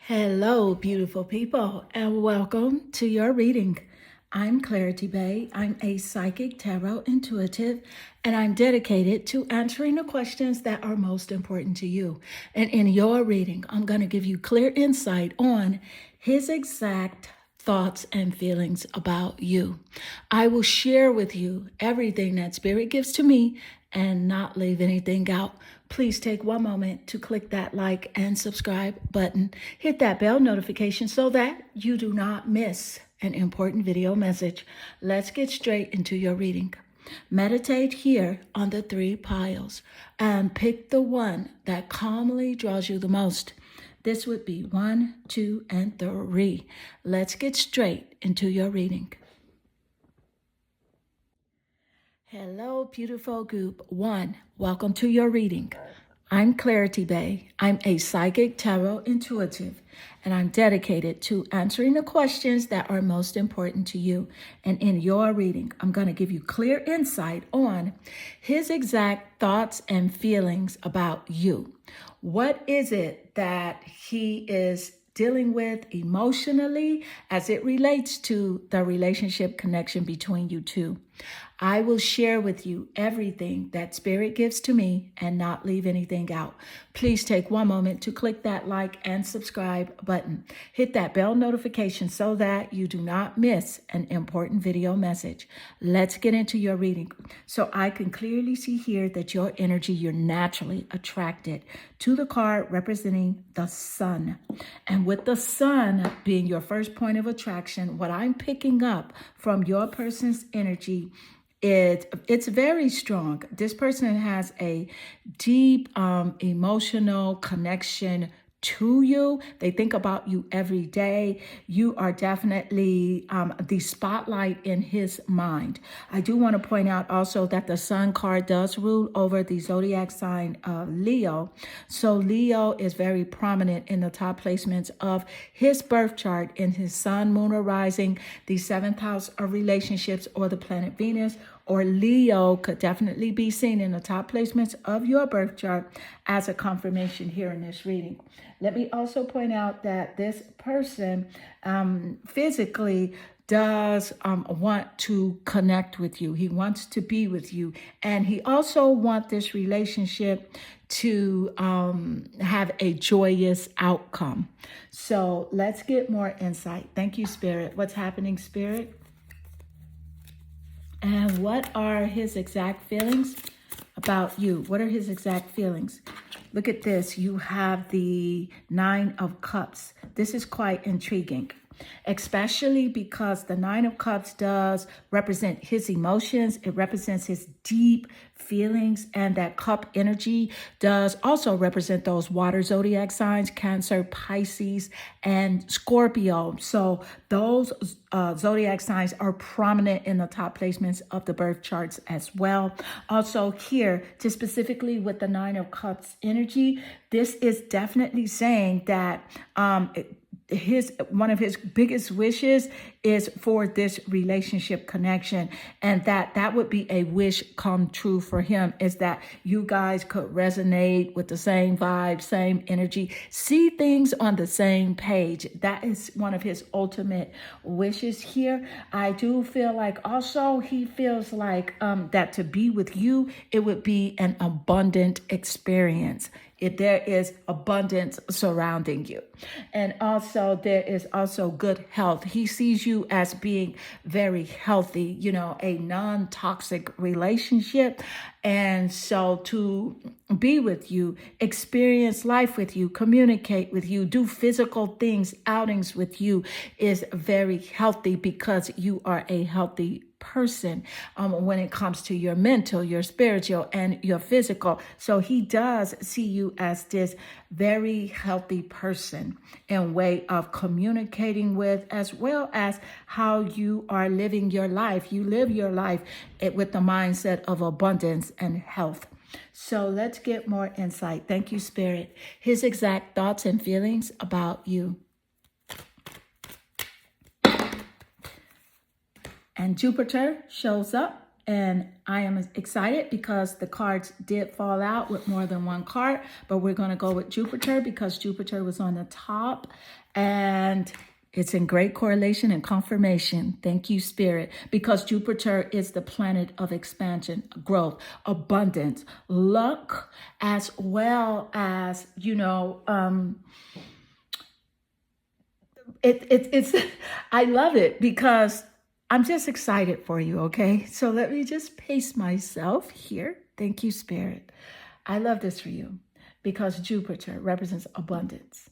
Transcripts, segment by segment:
Hello, beautiful people, and welcome to your reading. I'm Clarity Bay. I'm a psychic tarot intuitive, and I'm dedicated to answering the questions that are most important to you. And in your reading, I'm going to give you clear insight on his exact thoughts and feelings about you. I will share with you everything that Spirit gives to me and not leave anything out. Please take one moment to click that like and subscribe button. Hit that bell notification so that you do not miss an important video message. Let's get straight into your reading. Meditate here on the three piles and pick the one that calmly draws you the most. This would be 1, 2, and 3. Let's get straight into your reading. Hello, beautiful group 1. Welcome to your reading. I'm Clarity Bay. I'm a psychic tarot intuitive, and I'm dedicated to answering the questions that are most important to you. And in your reading, I'm going to give you clear insight on his exact thoughts and feelings about you. What is it that he is dealing with emotionally as it relates to the relationship connection between you two? I will share with you everything that Spirit gives to me and not leave anything out. Please take one moment to click that like and subscribe button. Hit that bell notification so that you do not miss an important video message. Let's get into your reading. So I can clearly see here that your energy, you're naturally attracted to the card representing the sun. And with the sun being your first point of attraction, what I'm picking up from your person's energy, it's very strong. This person has a deep emotional connection to you. They think about you every day. You are definitely the spotlight in his mind. I do want to point out also that the sun card does rule over the zodiac sign of Leo. So Leo is very prominent in the top placements of his birth chart in his sun, moon, or rising, the seventh house of relationships, or the planet Venus, or Leo could definitely be seen in the top placements of your birth chart as a confirmation here in this reading. Let me also point out that this person physically does want to connect with you. He wants to be with you. And he also wants this relationship to have a joyous outcome. So let's get more insight. Thank you, Spirit. What's happening, Spirit? And what are his exact feelings about you? What are his exact feelings? Look at this. You have the 9 of Cups. This is quite intriguing, especially because the 9 of Cups does represent his emotions. It represents his deep feelings, and that cup energy does also represent those water zodiac signs, Cancer, Pisces, and Scorpio. So those zodiac signs are prominent in the top placements of the birth charts as well. Also here, just specifically with the 9 of Cups energy, this is definitely saying that one of his biggest wishes is for this relationship connection, and that would be a wish come true for him, is that you guys could resonate with the same vibe, same energy, see things on the same page. That is one of his ultimate wishes here. I do feel like also he feels like that to be with you, it would be an abundant experience. If there is abundance surrounding you. And also there is also good health. He sees you as being very healthy, a non-toxic relationship. And so to be with you, experience life with you, communicate with you, do physical things, outings with you is very healthy, because you are a healthy person when it comes to your mental, your spiritual, and your physical. So he does see you as this very healthy person in way of communicating with, as well as how you are living your life. You live your life with the mindset of abundance and health. So let's get more insight. Thank you, Spirit. His exact thoughts and feelings about you. And Jupiter shows up And I am excited because the cards did fall out with more than one card, but we're going to go with Jupiter because Jupiter was on the top and it's in great correlation and confirmation. Thank you, Spirit, because Jupiter is the planet of expansion, growth, abundance, luck, as well as, it's I love it because I'm just excited for you, okay? So let me just pace myself here. Thank you, Spirit. I love this for you because Jupiter represents abundance,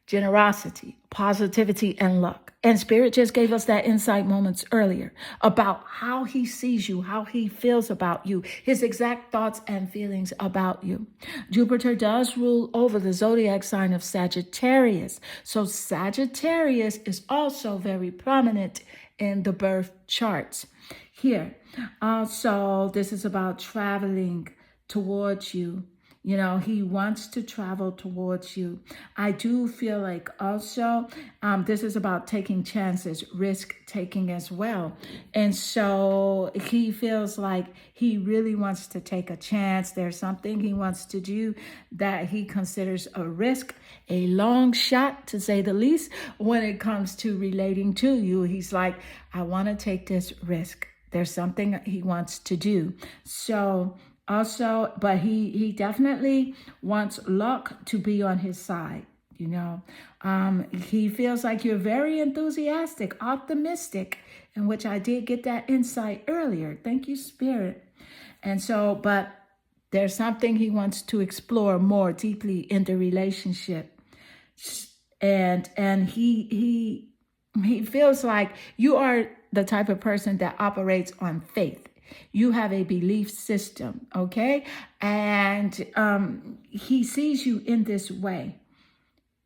generosity, positivity, and luck. And Spirit just gave us that insight moments earlier about how he sees you, how he feels about you, his exact thoughts and feelings about you. Jupiter does rule over the zodiac sign of Sagittarius. So Sagittarius is also very prominent in the birth charts here. So this is about traveling towards you. He wants to travel towards you. I do feel like also this is about taking chances, risk taking as well. And so he feels like he really wants to take a chance. There's something he wants to do that he considers a risk, a long shot to say the least, when it comes to relating to you. He's like, I want to take this risk. There's something he wants to do. So also, but he definitely wants luck to be on his side. He feels like you're very enthusiastic, optimistic, in which I did get that insight earlier. Thank you, Spirit. And so, but there's something he wants to explore more deeply in the relationship. And he feels like you are the type of person that operates on faith. You have a belief system, okay? And he sees you in this way.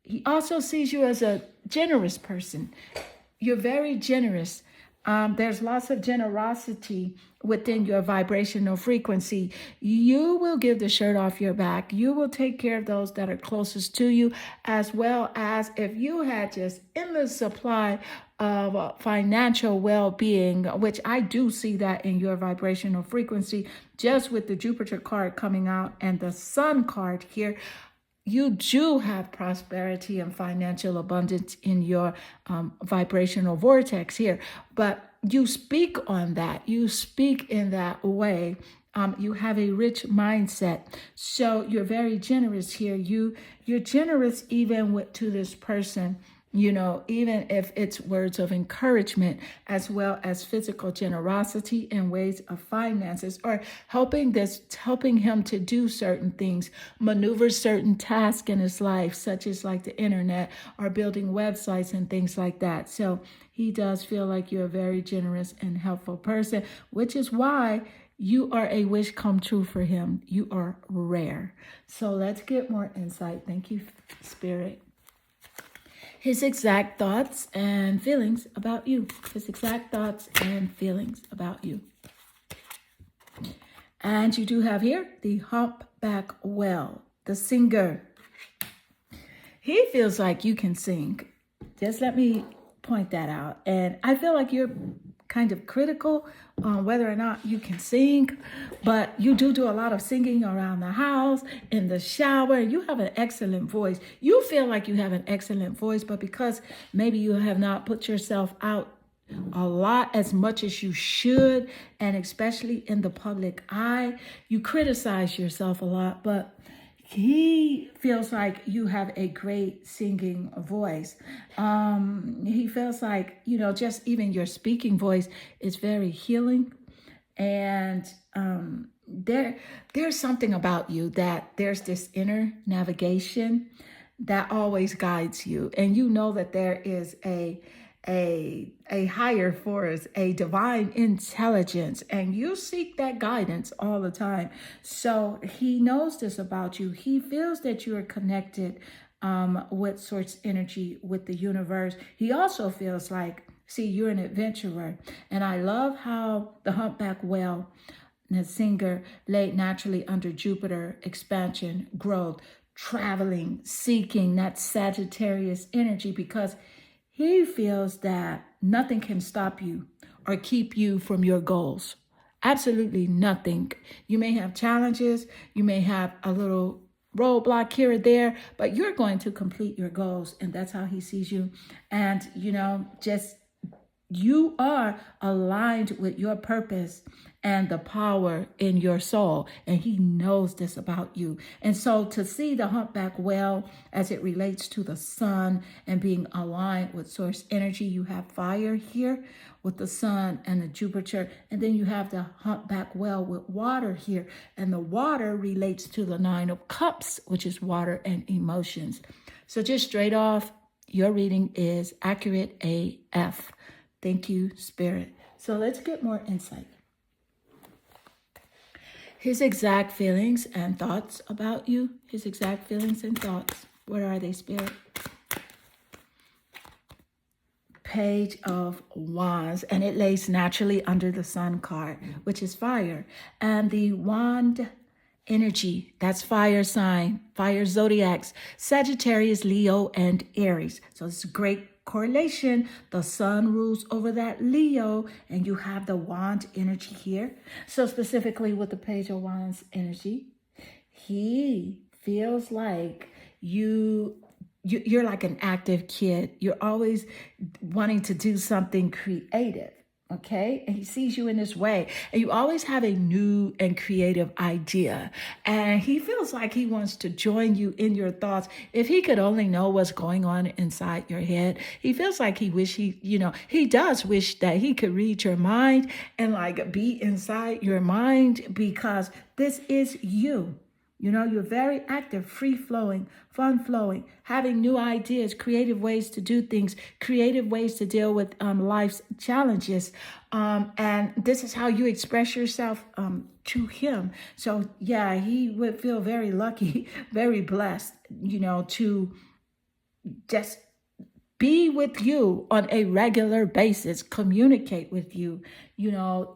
He also sees you as a generous person. You're very generous. There's lots of generosity within your vibrational frequency. You will give the shirt off your back. You will take care of those that are closest to you, as well as if you had just endless supply of financial well-being, which I do see that in your vibrational frequency, just with the Jupiter card coming out and the Sun card here. You do have prosperity and financial abundance in your vibrational vortex here, but you speak on that. You speak in that way. You have a rich mindset, so you're very generous here. You're generous even to this person. Even if it's words of encouragement, as well as physical generosity in ways of finances, or helping him to do certain things, maneuver certain tasks in his life, such as like the internet or building websites and things like that. So he does feel like you're a very generous and helpful person, which is why you are a wish come true for him. You are rare. So let's get more insight. Thank you, Spirit. His exact thoughts and feelings about you. His exact thoughts and feelings about you. And you do have here the humpback whale, the singer. He feels like you can sing. Just let me point that out. And I feel like you're kind of critical on whether or not you can sing, but you do a lot of singing around the house, in the shower. You have an excellent voice. You feel like you have an excellent voice, but because maybe you have not put yourself out a lot as much as you should, and especially in the public eye, you criticize yourself a lot, but he feels like you have a great singing voice. He feels like, just even your speaking voice is very healing. And there's something about you that there's this inner navigation that always guides you. And you know that there is a higher force, a divine intelligence, and you seek that guidance all the time. So he knows this about you. He feels that you are connected with source energy, with the universe. He also feels like, you're an adventurer. And I love how the humpback whale, the singer, laid naturally under Jupiter, expansion, growth, traveling, seeking that Sagittarius energy, because he feels that nothing can stop you or keep you from your goals. Absolutely nothing. You may have challenges, you may have a little roadblock here or there, but you're going to complete your goals, and that's how he sees you. And, just you are aligned with your purpose and the power in your soul. And he knows this about you. And so to see the humpback whale as it relates to the sun and being aligned with source energy, you have fire here with the sun and the Jupiter. And then you have the humpback whale with water here. And the water relates to the 9 of cups, which is water and emotions. So just straight off, your reading is accurate AF. Thank you, Spirit. So let's get more insight. His exact feelings and thoughts about you. His exact feelings and thoughts. What are they, Spirit? Page of Wands. And it lays naturally under the Sun card, which is fire. And the wand energy, that's fire sign, fire zodiacs, Sagittarius, Leo, and Aries. So it's a great correlation. The sun rules over that Leo, and you have the wand energy here. So specifically with the page of wands energy, he feels like you're like an active kid. You're always wanting to do something creative. Okay, and he sees you in this way, and you always have a new and creative idea, and he feels like he wants to join you in your thoughts. If he could only know what's going on inside your head, he feels like he does wish that he could read your mind and like be inside your mind, because this is you. You're very active, free-flowing, fun-flowing, having new ideas, creative ways to do things, creative ways to deal with life's challenges. And this is how you express yourself to him. So, yeah, he would feel very lucky, very blessed, to just be with you on a regular basis, communicate with you,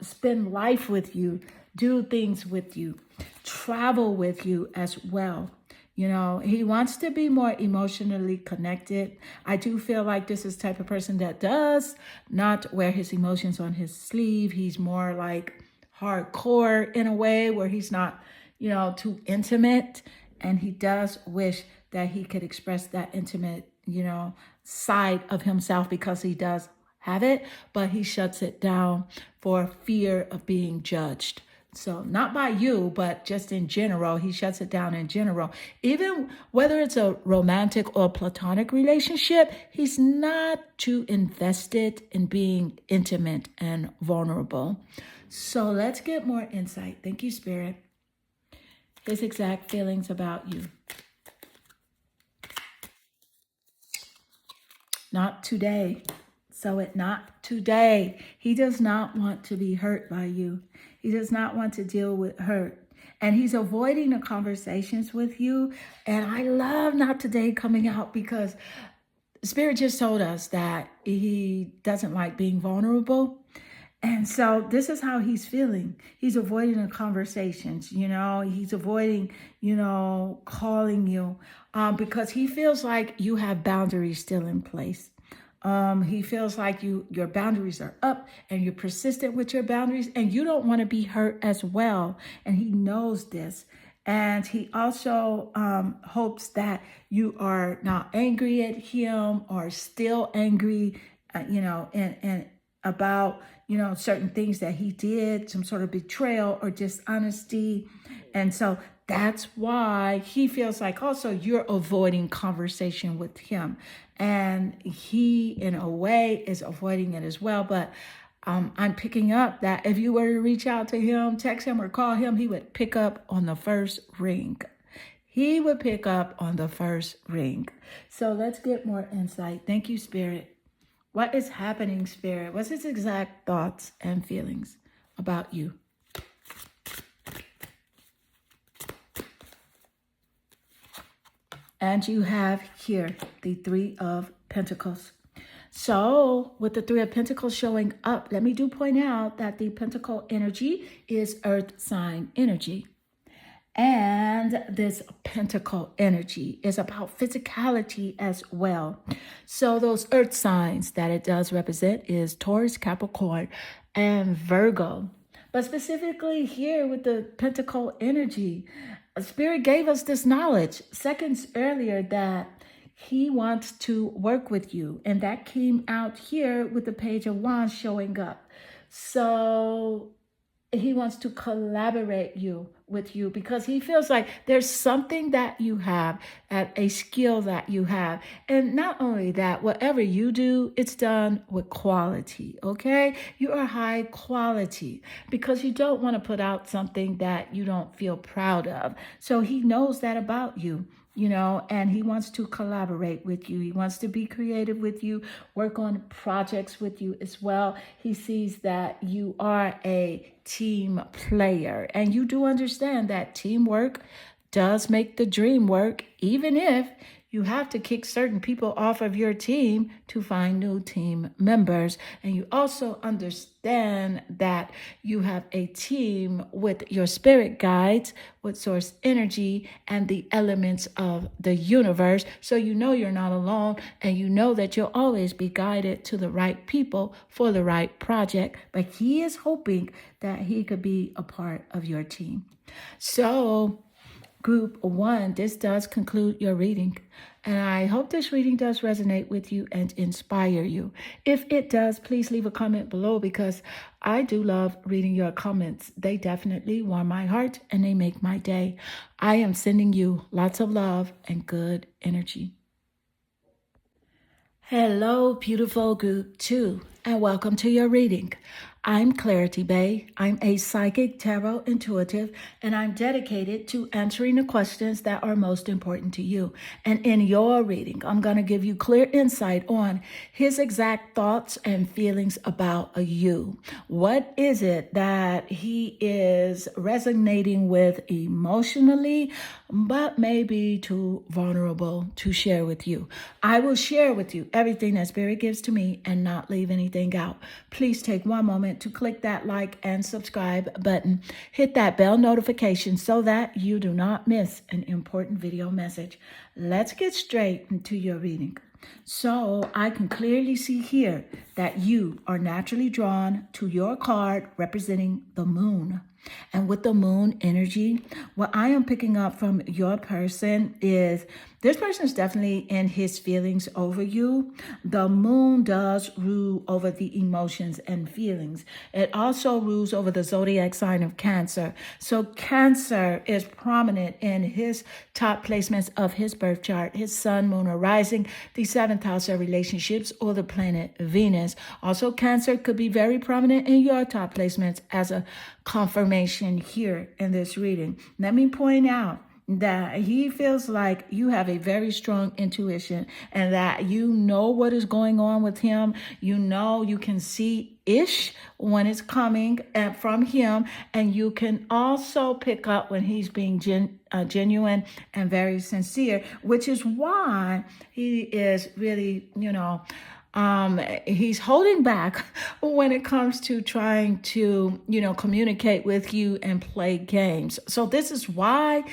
spend life with you, do things with you, travel with you as well. He wants to be more emotionally connected. I do feel like this is the type of person that does not wear his emotions on his sleeve. He's more like hardcore in a way where he's not, too intimate. And he does wish that he could express that intimate, side of himself, because he does have it, but he shuts it down for fear of being judged. So not by you, but just in general, he shuts it down in general. Even whether it's a romantic or platonic relationship, he's not too invested in being intimate and vulnerable. So let's get more insight. Thank you, Spirit. His exact feelings about you. Not today. Not today. He does not want to be hurt by you. He does not want to deal with hurt. And he's avoiding the conversations with you. And I love not today coming out, because Spirit just told us that he doesn't like being vulnerable. And so this is how he's feeling. He's avoiding the conversations, he's avoiding, calling you because he feels like you have boundaries still in place. He feels like your boundaries are up, and you're persistent with your boundaries, and you don't want to be hurt as well. And he knows this. And he also hopes that you are not angry at him or still angry, and about, certain things that he did, some sort of betrayal or dishonesty. And so that's why he feels like also you're avoiding conversation with him. And he, in a way, is avoiding it as well. But I'm picking up that if you were to reach out to him, text him or call him, he would pick up on the first ring. He would pick up on the first ring. So let's get more insight. Thank you, Spirit. What is happening, Spirit? What's his exact thoughts and feelings about you? And you have here the 3 of Pentacles. So with the 3 of Pentacles showing up, let me point out that the Pentacle energy is earth sign energy. And this Pentacle energy is about physicality as well. So those earth signs that it does represent is Taurus, Capricorn, and Virgo. But specifically here with the Pentacle energy, Spirit gave us this knowledge seconds earlier that he wants to work with you. And that came out here with the Page of Wands showing up. So he wants to collaborate with you because he feels like there's something that you have, at a skill that you have. And not only that, whatever you do, it's done with quality, okay? You are high quality because you don't want to put out something that you don't feel proud of. So he knows that about you. And he wants to collaborate with you. He wants to be creative with you, work on projects with you as well. He sees that you are a team player, and you do understand that teamwork does make the dream work, even if you have to kick certain people off of your team to find new team members. And you also understand that you have a team with your spirit guides, with source energy and the elements of the universe. So you know you're not alone, and you know that you'll always be guided to the right people for the right project. But he is hoping that he could be a part of your team. So Group 1, this does conclude your reading, and I hope this reading does resonate with you and inspire you. If it does, please leave a comment below because I do love reading your comments. They definitely warm my heart and they make my day. I am sending you lots of love and good energy. Hello, beautiful Group 2, and welcome to your reading. I'm Clarity Bay. I'm a psychic tarot intuitive, and I'm dedicated to answering the questions that are most important to you. And in your reading, I'm going to give you clear insight on his exact thoughts and feelings about you. What is it that he is resonating with emotionally, but maybe too vulnerable to share with you? I will share with you everything that Spirit gives to me and not leave anything out. Please take one moment to click that like and subscribe button. Hit that bell notification so that you do not miss an important video message. Let's get straight into your reading. So I can clearly see here that you are naturally drawn to your card representing the moon. And with the moon energy, what I am picking up from your person is this person is definitely in his feelings over you. The moon does rule over the emotions and feelings. It also rules over the zodiac sign of Cancer. So Cancer is prominent in his top placements of his birth chart, his sun, moon, or rising, the seventh house of relationships, or the planet Venus. Also, Cancer could be very prominent in your top placements as a confirmation here in this reading. Let me point out that he feels like you have a very strong intuition and that you know what is going on with him. You know, you can see ish when it's coming from him, and you can also pick up when he's being genuine and very sincere, which is why he is really, he's holding back when it comes to trying to, communicate with you and play games. So this is why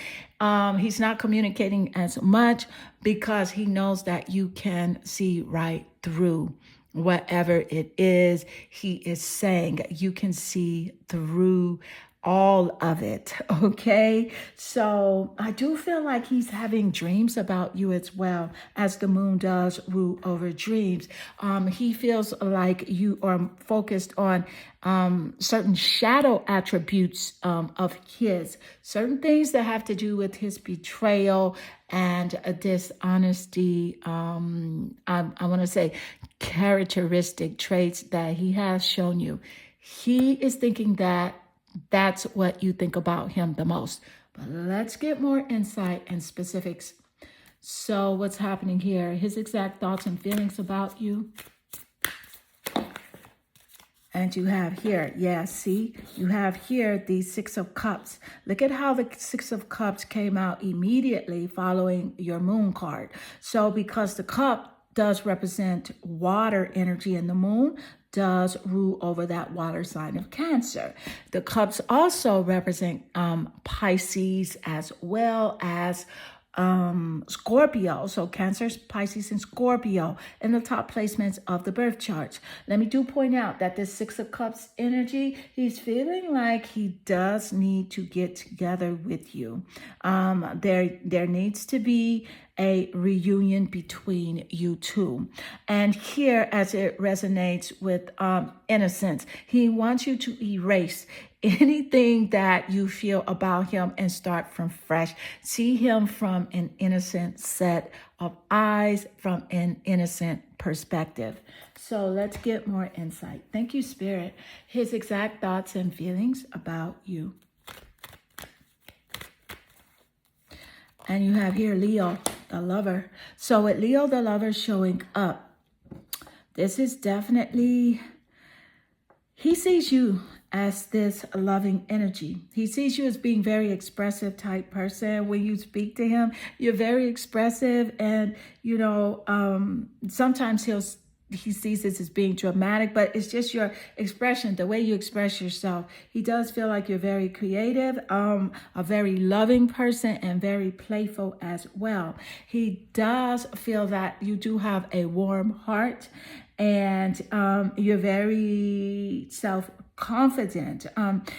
he's not communicating as much, because he knows that you can see right through whatever it is he is saying. You can see through all of it, okay? So I do feel like he's having dreams about you as well, as the moon does rule over dreams. He feels like you are focused on certain shadow attributes of his, certain things that have to do with his betrayal and a dishonesty. I want to say characteristic traits that he has shown you. He is thinking that that's what you think about him the most. But let's get more insight and specifics. So what's happening here? His exact thoughts and feelings about you. And you have here, you have here the Six of Cups. Look at how the Six of Cups came out immediately following your moon card. So because the cup does represent water energy and the moon does rule over that water sign of Cancer. The cups also represent Pisces as well as Scorpio, so Cancer, Pisces, and Scorpio in the top placements of the birth charts. Let me point out that this Six of Cups energy, he's feeling like he does need to get together with you. There needs to be a reunion between you two. And here, as it resonates with innocence, he wants you to erase anything that you feel about him and start from fresh. See him from an innocent set of eyes, from an innocent perspective. So let's get more insight. Thank you, Spirit. His exact thoughts and feelings about you. And you have here Leo, the lover. So with Leo, the lover showing up, this is definitely, he sees you as this loving energy. He sees you as being very expressive type person. When you speak to him, you're very expressive, and sometimes he sees this as being dramatic, but it's just your expression, the way you express yourself. He does feel like you're very creative, a very loving person, and very playful as well. He does feel that you do have a warm heart, and you're very self-confident.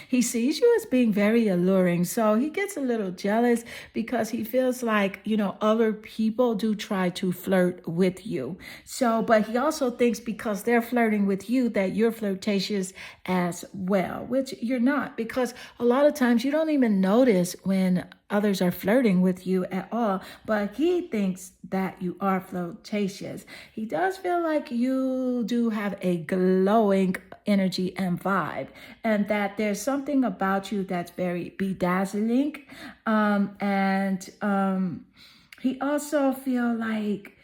He sees you as being very alluring, so he gets a little jealous because he feels like, other people do try to flirt with you. So, but he also thinks because they're flirting with you that you're flirtatious as well, which you're not, because a lot of times you don't even notice when others are flirting with you at all, but he thinks that you are flirtatious. He does feel like you do have a glowing energy and vibe, and that there's something about you that's very bedazzling. He also feel like,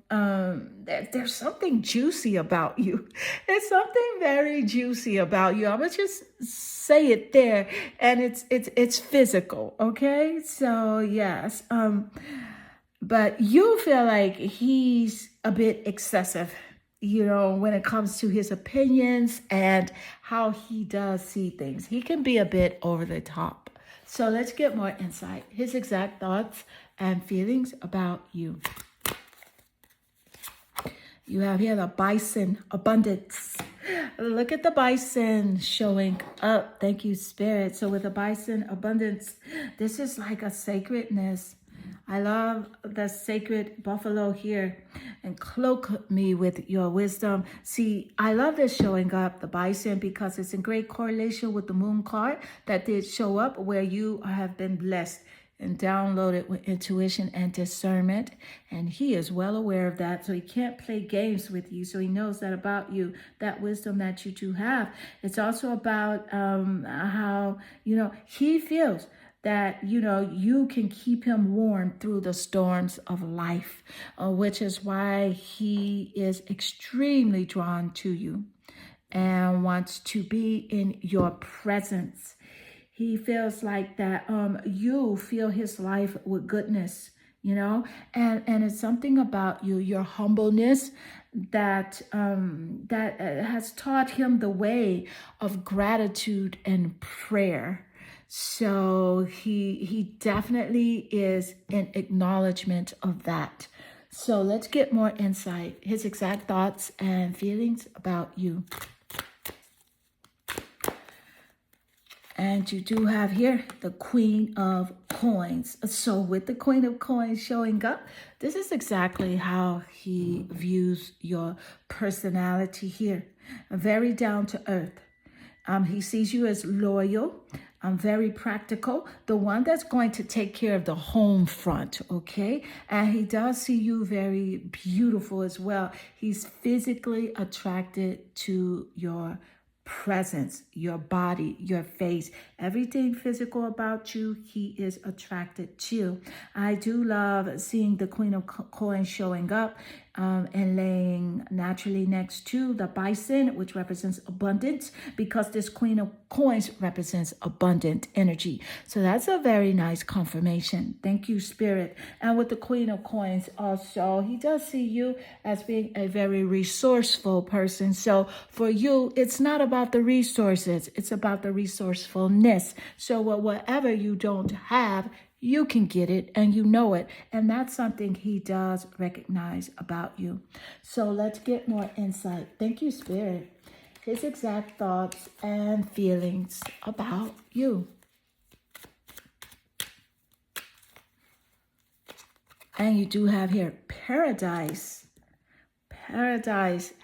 there's something juicy about you. There's something very juicy about you. I'm gonna just say it there, and it's physical, okay? So yes, but you feel like he's a bit excessive, when it comes to his opinions and how he does see things. He can be a bit over the top. So let's get more insight. His exact thoughts and feelings about you. You have here the bison, abundance. Look at the bison showing up. Thank you, Spirit. So with the bison, abundance, this is like a sacredness. I love the sacred buffalo here. And cloak me with your wisdom. See, I love this showing up, the bison, because it's in great correlation with the moon card that did show up, where you have been blessed and downloaded with intuition and discernment. And he is well aware of that. So he can't play games with you. So he knows that about you, that wisdom that you do have. It's also about how, he feels that, you can keep him warm through the storms of life, which is why he is extremely drawn to you and wants to be in your presence. He feels like that you fill his life with goodness, and it's something about you, your humbleness, that has taught him the way of gratitude and prayer. So he definitely is an acknowledgement of that. So let's get more insight, his exact thoughts and feelings about you. And you do have here the Queen of Coins. So with the Queen of Coins showing up, this is exactly how he views your personality here. Very down to earth. He sees you as loyal, very practical, the one that's going to take care of the home front, okay? And he does see you very beautiful as well. He's physically attracted to your presence, your body, your face, everything physical about you, he is attracted to. I do love seeing the Queen of Coins showing up and laying naturally next to the bison, which represents abundance, because this Queen of Coins represents abundant energy. So that's a very nice confirmation. Thank you, Spirit. And with the Queen of Coins also, he does see you as being a very resourceful person. So for you, it's not about the resources, it's about the resourcefulness. So whatever you don't have, You can get it and you know it. And that's something he does recognize about you. So let's get more insight. Thank you, Spirit. His exact thoughts and feelings about you. And you do have here paradise,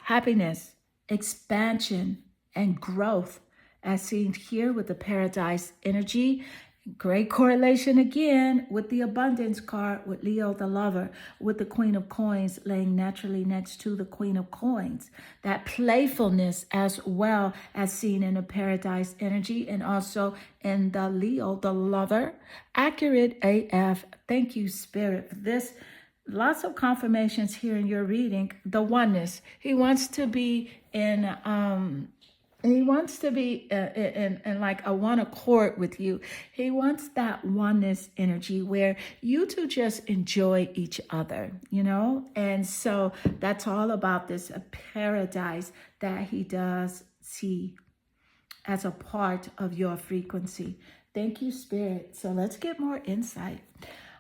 happiness, expansion, and growth, as seen here with the paradise energy. Great correlation again with the abundance card with Leo the lover, with the Queen of Coins laying naturally next to the Queen of Coins. That playfulness as well as seen in the paradise energy and also in the Leo the lover. Accurate AF. Thank you, Spirit, for this. Lots of confirmations here in your reading. The oneness. He wants to be in like a one accord with you. He wants that oneness energy where you two just enjoy each other, you know? And so that's all about this paradise that he does see as a part of your frequency. Thank you, Spirit. So let's get more insight.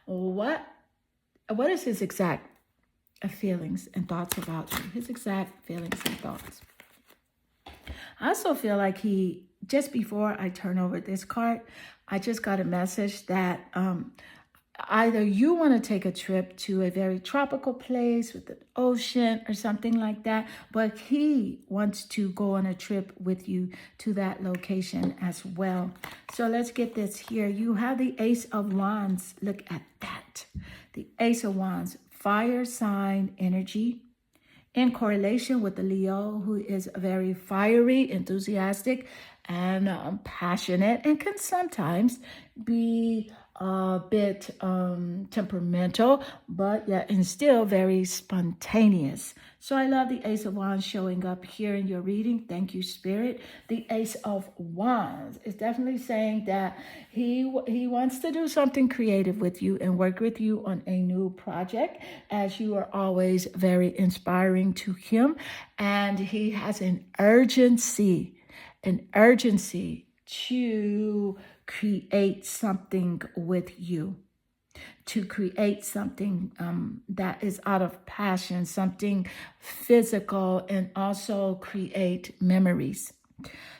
What is his exact feelings and thoughts about you? His exact feelings and thoughts. I also feel like just before I turn over this card, I just got a message that either you want to take a trip to a very tropical place with the ocean or something like that, but he wants to go on a trip with you to that location as well. So let's get this here. You have the Ace of Wands. Look at that. The Ace of Wands, fire sign energy, in correlation with the Leo, who is very fiery, enthusiastic, and passionate, and can sometimes be a bit temperamental, but yet and still very spontaneous. So I love the Ace of Wands showing up here in your reading. Thank you, Spirit. The Ace of Wands is definitely saying that he wants to do something creative with you and work with you on a new project, as you are always very inspiring to him. And he has an urgency to create something with you, to create something that is out of passion, something physical, and also create memories.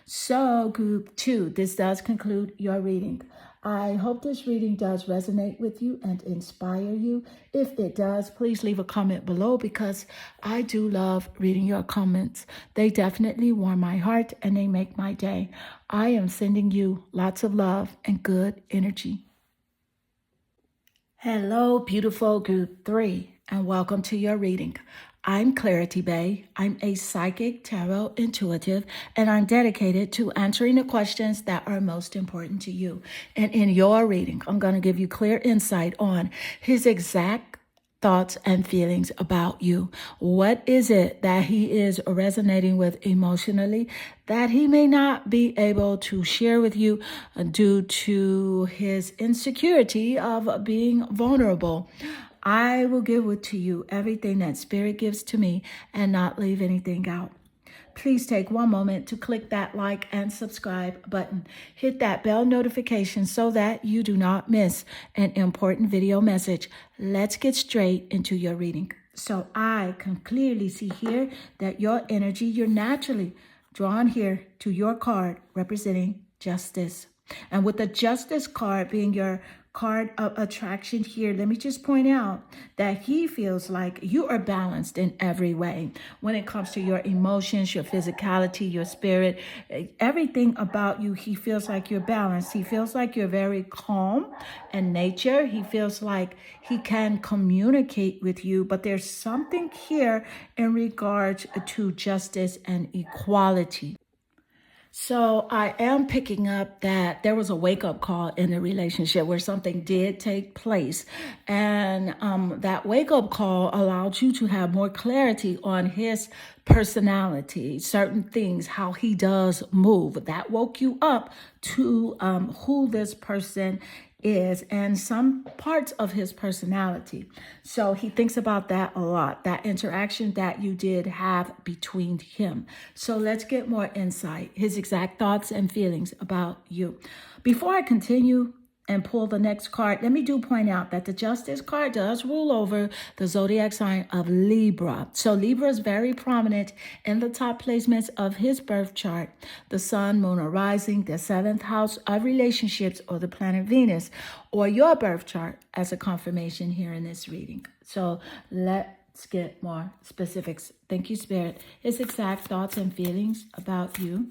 So group 2, this does conclude your reading. I hope this reading does resonate with you and inspire you. If it does, please leave a comment below, because I do love reading your comments. They definitely warm my heart and they make my day. I am sending you lots of love and good energy. Hello, beautiful group 3, and welcome to your reading. I'm Clarity Bay. I'm a psychic tarot intuitive, and I'm dedicated to answering the questions that are most important to you. And in your reading, I'm going to give you clear insight on his exact thoughts and feelings about you. What is it that he is resonating with emotionally that he may not be able to share with you due to his insecurity of being vulnerable? I will give it to you, everything that Spirit gives to me, and not leave anything out. Please take one moment to click that like and subscribe button. Hit that bell notification so that you do not miss an important video message. Let's get straight into your reading. So I can clearly see here that your energy, you're naturally drawn here to your card representing justice. And with the justice card being your card of attraction here, let me just point out that he feels like you are balanced in every way when it comes to your emotions, your physicality, your spirit, everything about you. He feels like you're balanced. He feels like you're very calm in nature. He feels like he can communicate with you, but there's something here in regards to justice and equality. So I am picking up that there was a wake-up call in the relationship where something did take place. And that wake-up call allowed you to have more clarity on his personality, certain things, how he does move. That woke you up to who this person is and some parts of his personality. So he thinks about that a lot, that interaction that you did have between him. So let's get more insight, his exact thoughts and feelings about you. Before I continue, and pull the next card. Let me point out that the Justice card does rule over the zodiac sign of Libra. So Libra is very prominent in the top placements of his birth chart. The sun, moon, or rising, the 7th house of relationships, or the planet Venus, or your birth chart as a confirmation here in this reading. So let's get more specifics. Thank you, Spirit. His exact thoughts and feelings about you.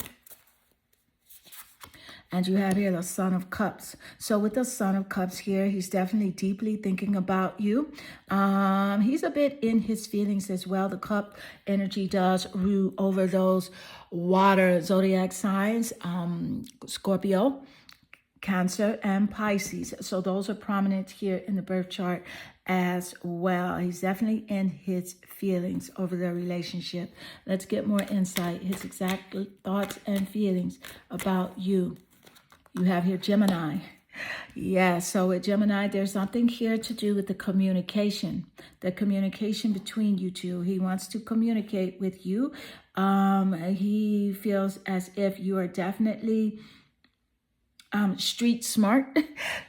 And you have here the Son of Cups. So with the Son of Cups here, he's definitely deeply thinking about you. He's a bit in his feelings as well. The cup energy does rule over those water zodiac signs, Scorpio, Cancer, and Pisces. So those are prominent here in the birth chart as well. He's definitely in his feelings over the relationship. Let's get more insight. His exact thoughts and feelings about you. You have here Gemini. Yeah, so with Gemini, there's something here to do with the communication between you two. He wants to communicate with you. He feels as if you are definitely street smart.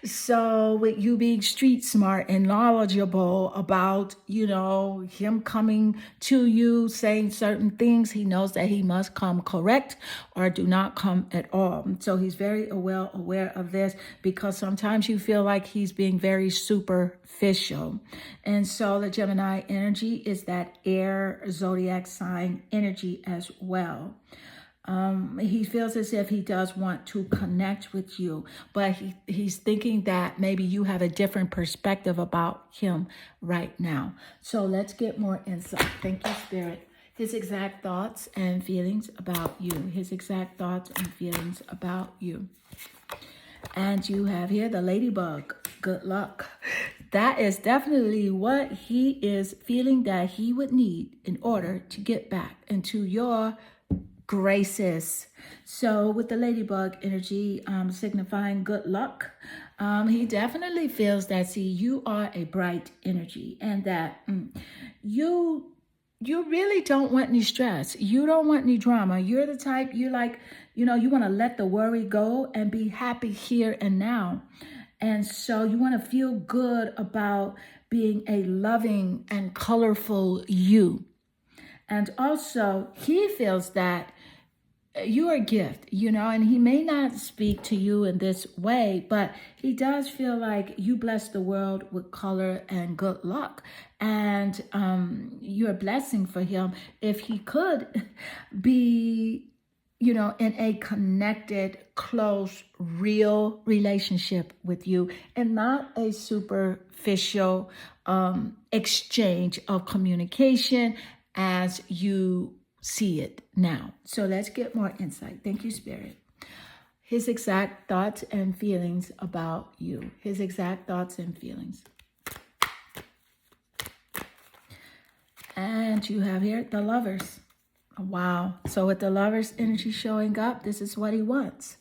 So with you being street smart and knowledgeable about, him coming to you, saying certain things, he knows that he must come correct or do not come at all. So he's very well aware of this, because sometimes you feel like he's being very superficial. And so the Gemini energy is that air zodiac sign energy as well. He feels as if he does want to connect with you, but he's thinking that maybe you have a different perspective about him right now. So let's get more insight. Thank you, Spirit. His exact thoughts and feelings about you. His exact thoughts and feelings about you. And you have here the ladybug. Good luck. That is definitely what he is feeling that he would need in order to get back into your graces. So with the ladybug energy signifying good luck, he definitely feels that, you are a bright energy, and that you really don't want any stress. You don't want any drama. You're the type, you want to let the worry go and be happy here and now. And so you want to feel good about being a loving and colorful you. And also, he feels that you are a gift, and he may not speak to you in this way, but he does feel like you bless the world with color and good luck. And you're a blessing for him if he could be, in a connected, close, real relationship with you, and not a superficial exchange of communication as you see it now. So let's get more insight. Thank you, Spirit. His exact thoughts and feelings about you. His exact thoughts and feelings. And you have here the Lovers. Wow. So with the Lovers energy showing up, this is what he wants.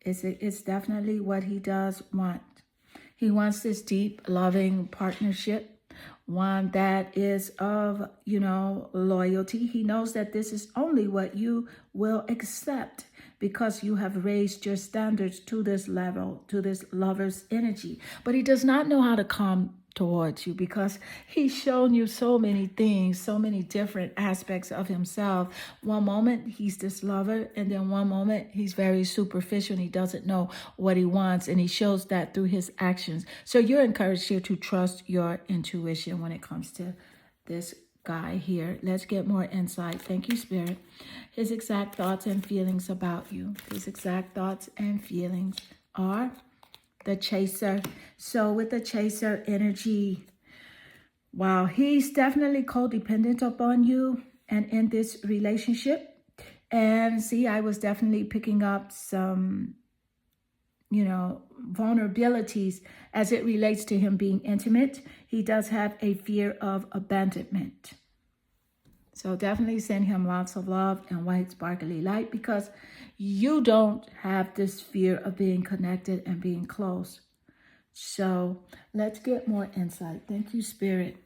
It's definitely what he does want. He wants this deep, loving partnership. One that is of, loyalty. He knows that this is only what you will accept, because you have raised your standards to this level, to this lover's energy. But he does not know how to come towards you, because he's shown you so many things, so many different aspects of himself. One moment he's this lover, and then one moment he's very superficial and he doesn't know what he wants, and he shows that through his actions. So you're encouraged here to trust your intuition when it comes to this guy here. Let's get more insight. Thank you, Spirit. His exact thoughts and feelings about you. His exact thoughts and feelings are the Chaser. So with the Chaser energy, wow, he's definitely codependent upon you and in this relationship. And I was definitely picking up some, vulnerabilities as it relates to him being intimate. He does have a fear of abandonment. So definitely send him lots of love and white sparkly light, because you don't have this fear of being connected and being close. So let's get more insight. Thank you, Spirit.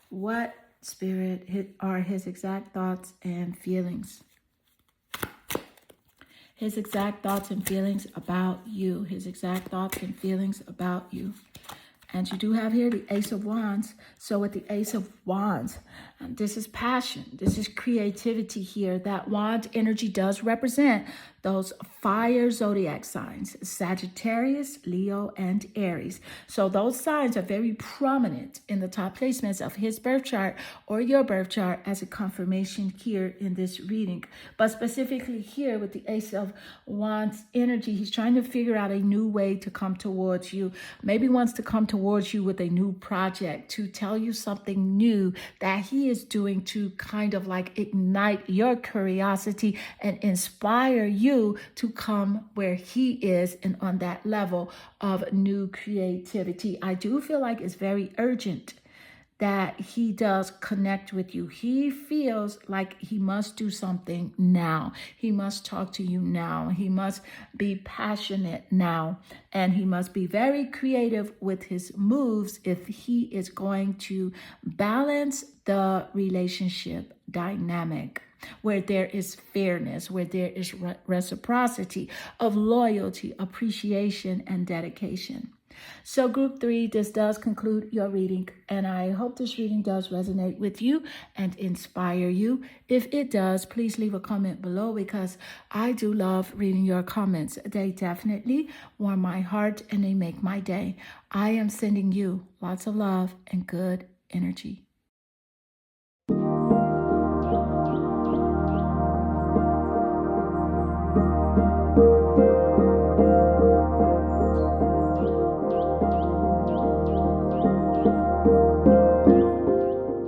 What, Spirit, are his exact thoughts and feelings? His exact thoughts and feelings about you. His exact thoughts and feelings about you. And you do have here the Ace of Wands. So with the Ace of Wands, this is passion. This is creativity here. That wand energy does represent those fire zodiac signs, Sagittarius, Leo, and Aries. So those signs are very prominent in the top placements of his birth chart or your birth chart as a confirmation here in this reading. But specifically here with the Ace of Wands energy, he's trying to figure out a new way to come towards you. Maybe wants to come towards you with a new project, to tell you something new that he is doing to kind of like ignite your curiosity and inspire you to come where he is and on that level of new creativity. I do feel like it's very urgent that he does connect with you. He feels like he must do something now. He must talk to you now. He must be passionate now. And he must be very creative with his moves if he is going to balance the relationship dynamic, where there is fairness, where there is reciprocity of loyalty, appreciation, and dedication. So group 3, this does conclude your reading, and I hope this reading does resonate with you and inspire you. If it does, please leave a comment below, because I do love reading your comments. They definitely warm my heart and they make my day. I am sending you lots of love and good energy.